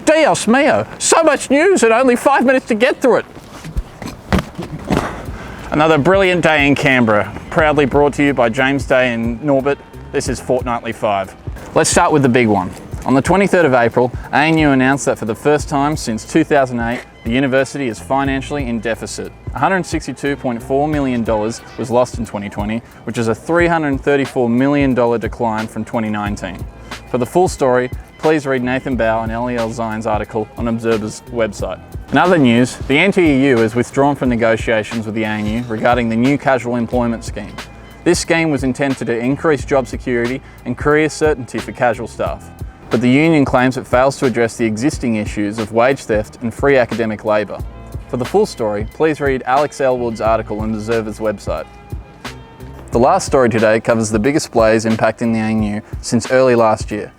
Dios mio, so much news and only 5 minutes to get through it. Another brilliant day in Canberra, proudly brought to you by James Day and Norbert. This is Fortnightly 5. Let's start with the big one. On the 23rd of April, ANU announced that for the first time since 2008, the university is financially in deficit. $162.4 million was lost in 2020, which is a $334 million decline from 2019. For the full story, please read Nathan Bow and Eliel Zine's article on Observer's website. In other news, the NTEU has withdrawn from negotiations with the ANU regarding the new casual employment scheme. This scheme was intended to increase job security and career certainty for casual staff. But the union claims it fails to address the existing issues of wage theft and free academic labour. For the full story, please read Alex Elwood's article on Observer's website. The last story today covers the biggest blaze impacting the ANU since early last year.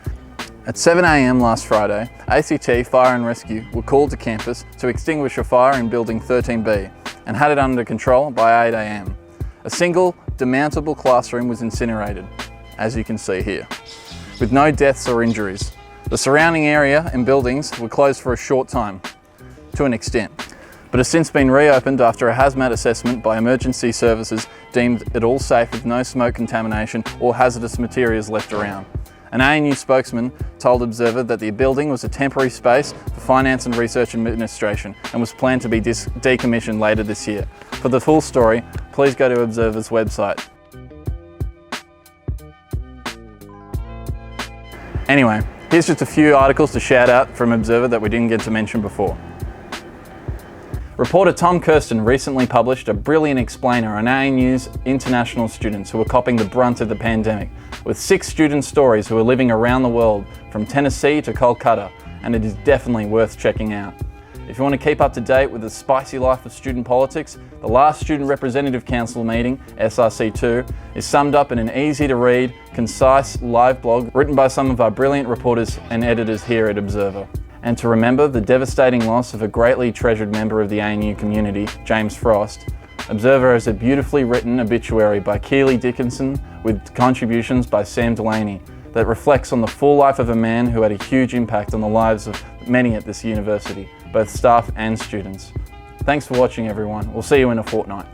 At 7 a.m. last Friday, ACT Fire and Rescue were called to campus to extinguish a fire in Building 13B and had it under control by 8 a.m. A single, demountable classroom was incinerated, as you can see here, with no deaths or injuries. The surrounding area and buildings were closed for a short time, to an extent, but has since been reopened after a hazmat assessment by emergency services deemed it all safe with no smoke contamination or hazardous materials left around. An ANU spokesman told Observer that the building was a temporary space for Finance and Research Administration and was planned to be decommissioned later this year. For the full story, please go to Observer's website. Anyway, here's just a few articles to shout out from Observer that we didn't get to mention before. Reporter Tom Kirsten recently published a brilliant explainer on ANU's international students who are copping the brunt of the pandemic, with 6 student stories who are living around the world, from Tennessee to Kolkata, and it is definitely worth checking out. If you want to keep up to date with the spicy life of student politics, the last Student Representative Council meeting, SRC2, is summed up in an easy-to-read, concise live blog written by some of our brilliant reporters and editors here at Observer. And to remember the devastating loss of a greatly treasured member of the ANU community, James Frost, Observer has a beautifully written obituary by Keely Dickinson with contributions by Sam Delaney that reflects on the full life of a man who had a huge impact on the lives of many at this university, both staff and students. Thanks for watching, everyone. We'll see you in a fortnight.